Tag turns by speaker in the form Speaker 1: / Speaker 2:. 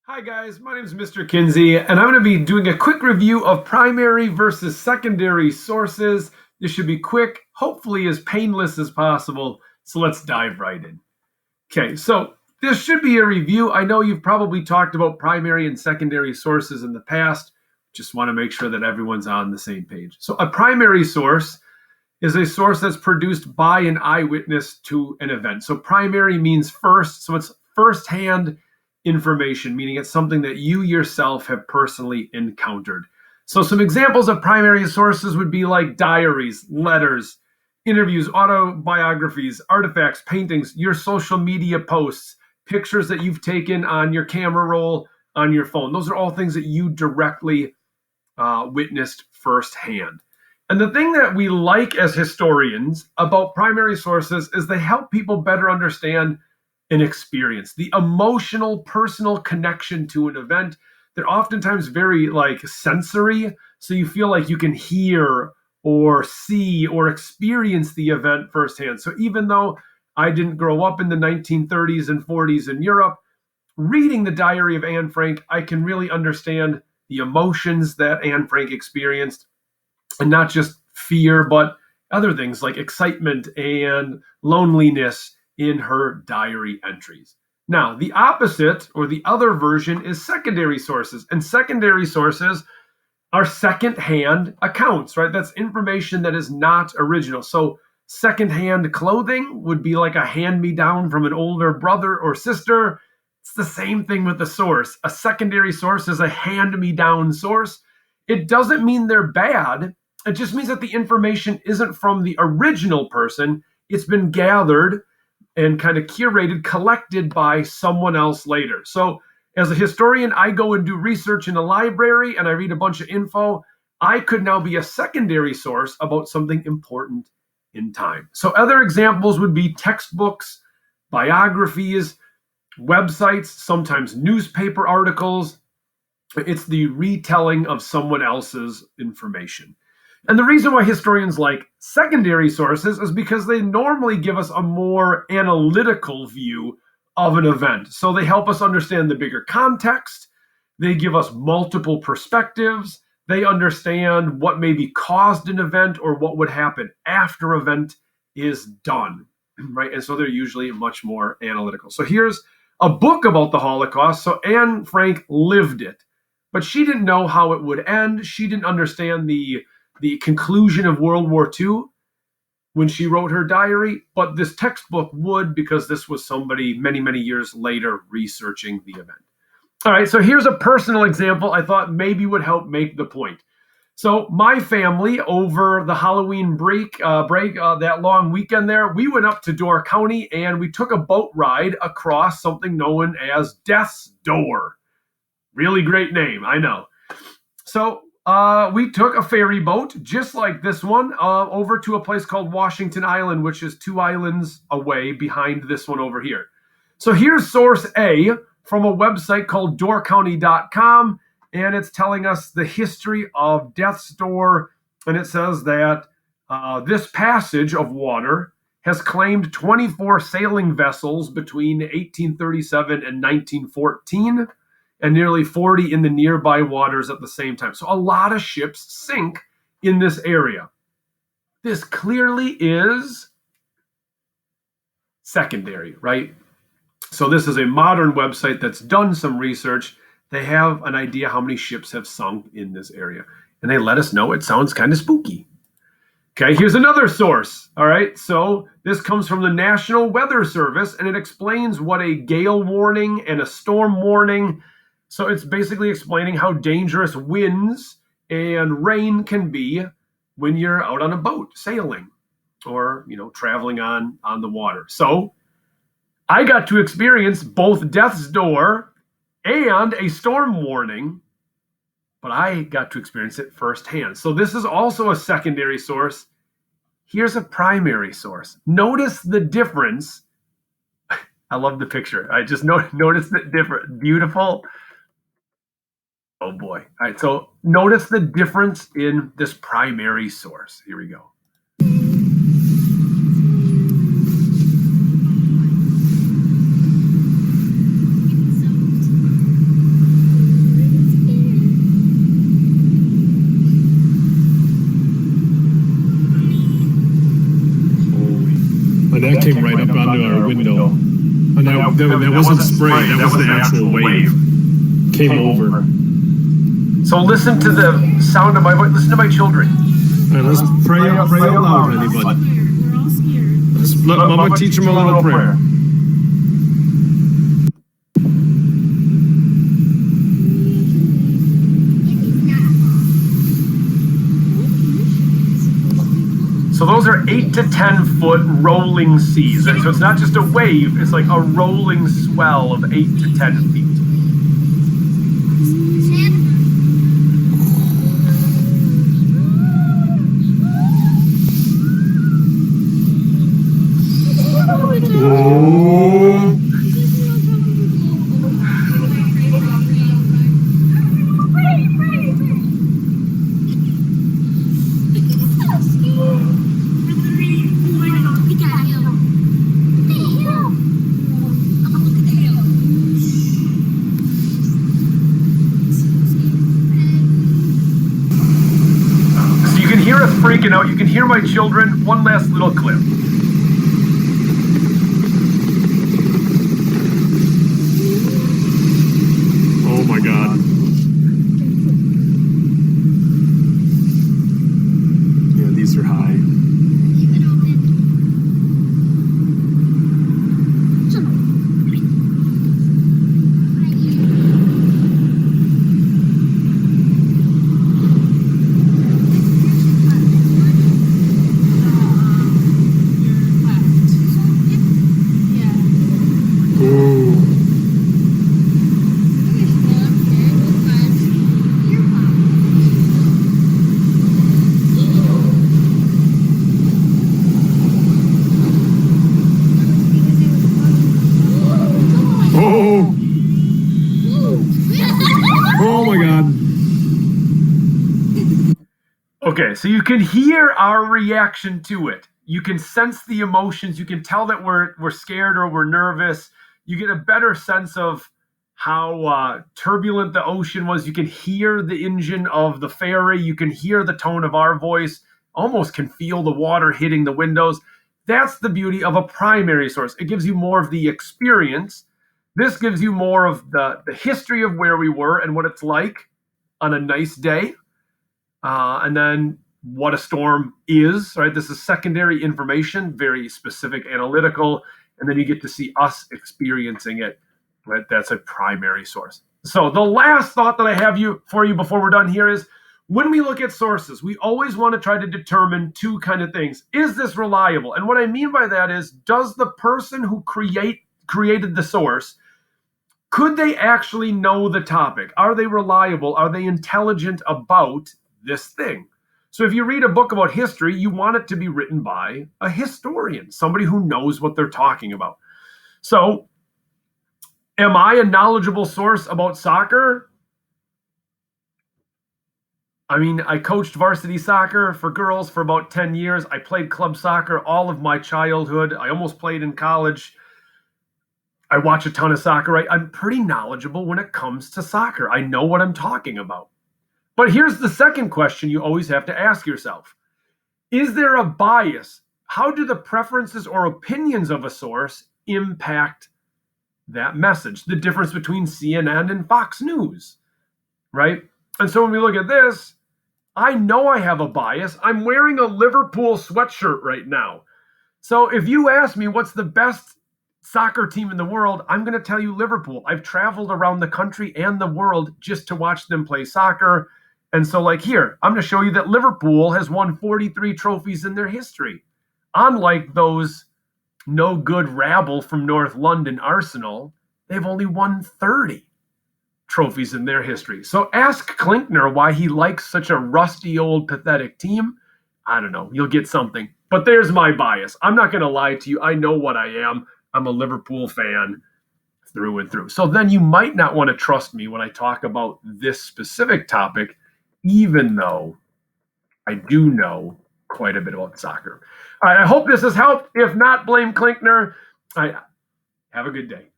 Speaker 1: Hi guys, my name is Mr. Kinsey, and I'm going to be doing a quick review of primary versus secondary sources. This should be quick, hopefully as painless as possible, so let's dive right in. Okay, so this should be a review. I know you've probably talked about primary and secondary sources in the past. Just want to make sure that everyone's on the same page. So a primary source is a source that's produced by an eyewitness to an event. So primary means first, so it's firsthand information, meaning it's something that you yourself have personally encountered. So some examples of primary sources would be like diaries, letters, interviews, autobiographies, artifacts, paintings, your social media posts, pictures that you've taken on your camera roll, on your phone. Those are all things that you directly witnessed firsthand. And the thing that we like as historians about primary sources is they help people better understand an experience, the emotional, personal connection to an event. They're oftentimes very sensory, so you feel like you can hear or see or experience the event firsthand. So even though I didn't grow up in the 1930s and 40s in Europe, reading the diary of Anne Frank, I can really understand the emotions that Anne Frank experienced, and not just fear, but other things like excitement and loneliness in her diary entries. Now, the opposite or the other version is secondary sources. And secondary sources are secondhand accounts, right? That's information that is not original. So secondhand clothing would be like a hand-me-down from an older brother or sister. It's the same thing with the source. A secondary source is a hand-me-down source. It doesn't mean they're bad. It just means that the information isn't from the original person. It's been gathered and kind of curated, collected by someone else later. So as a historian, I go and do research in a library and I read a bunch of info. I could now be a secondary source about something important in time. So other examples would be textbooks, biographies, websites, sometimes newspaper articles. It's the retelling of someone else's information. And the reason why historians like secondary sources is because they normally give us a more analytical view of an event. So they help us understand the bigger context. They give us multiple perspectives. They understand what maybe caused an event or what would happen after an event is done, right? And so they're usually much more analytical. So here's a book about the Holocaust. So Anne Frank lived it, but she didn't know how it would end. She didn't understand the conclusion of World War II when she wrote her diary, but this textbook would, because this was somebody many, many years later researching the event. All right, so here's a personal example I thought maybe would help make the point. So my family, over the Halloween break, that long weekend there, we went up to Door County and we took a boat ride across something known as Death's Door. Really great name, I know. So we took a ferry boat, just like this one, over to a place called Washington Island, which is 2 islands away behind this one over here. So here's source A from a website called doorcounty.com, and it's telling us the history of Death's Door, and it says that this passage of water has claimed 24 sailing vessels between 1837 and 1914, and nearly 40 in the nearby waters at the same time. So a lot of ships sink in this area. This clearly is secondary, right? So this is a modern website that's done some research. They have an idea how many ships have sunk in this area. And they let us know it sounds kind of spooky. Okay, here's another source. All right, so this comes from the National Weather Service, and it explains what a gale warning and a storm warning. So it's basically explaining how dangerous winds and rain can be when you're out on a boat sailing or, traveling on the water. So I got to experience both Death's Door and a storm warning, but I got to experience it firsthand. So this is also a secondary source. Here's a primary source. Notice the difference. I love the picture. I just notice the difference. Beautiful. Oh boy. All right, so notice the difference in this primary source. Here we go.
Speaker 2: onto our window. And that wasn't spray, that was the actual wave. Came over.
Speaker 1: So listen to the sound of my voice. Listen to my children.
Speaker 2: All right, let's pray out loud, honey, bud.
Speaker 3: We're all scared.
Speaker 2: Let Mama teach him a little prayer.
Speaker 1: So those are 8 to 10 foot rolling seas. Right? So it's not just a wave, it's like a rolling swell of 8 to 10 feet. Freaking out. You can hear my children. One last little clip.
Speaker 2: Oh my God. Yeah, these are high. Oh my God.
Speaker 1: Okay, so you can hear our reaction to it. You can sense the emotions. You can tell that we're scared or we're nervous. You get a better sense of how turbulent the ocean was. You can hear the engine of the ferry. You can hear the tone of our voice. Almost can feel the water hitting the windows. That's the beauty of a primary source. It gives you more of the experience. This gives you more of the history of where we were and what it's like on a nice day. And then what a storm is, right? This is secondary information, very specific, analytical. And then you get to see us experiencing it, right? That's a primary source. So the last thought that I have for you before we're done here is, when we look at sources, we always want to try to determine two kind of things. Is this reliable? And what I mean by that is, does the person who created the source, could they actually know the topic? Are they reliable? Are they intelligent about this thing? So if you read a book about history, you want it to be written by a historian, somebody who knows what they're talking about. So am I a knowledgeable source about soccer? I mean, I coached varsity soccer for girls for about 10 years. I played club soccer all of my childhood. I almost played in college. I watch a ton of soccer, right? I'm pretty knowledgeable when it comes to soccer. I know what I'm talking about. But here's the second question you always have to ask yourself. Is there a bias? How do the preferences or opinions of a source impact that message? The difference between CNN and Fox News, right? And so when we look at this, I know I have a bias. I'm wearing a Liverpool sweatshirt right now. So if you ask me what's the best soccer team in the world, I'm going to tell you Liverpool. I've traveled around the country and the world just to watch them play soccer. And so like here, I'm going to show you that Liverpool has won 43 trophies in their history. Unlike those no good rabble from North London, Arsenal, they've only won 30 trophies in their history. So ask Klinkner why he likes such a rusty old pathetic team. I don't know. You'll get something. But there's my bias. I'm not going to lie to you. I know what I am. I'm a Liverpool fan through and through. So then you might not want to trust me when I talk about this specific topic, even though I do know quite a bit about soccer. All right, I hope this has helped. If not, blame Klinkner. All right, have a good day.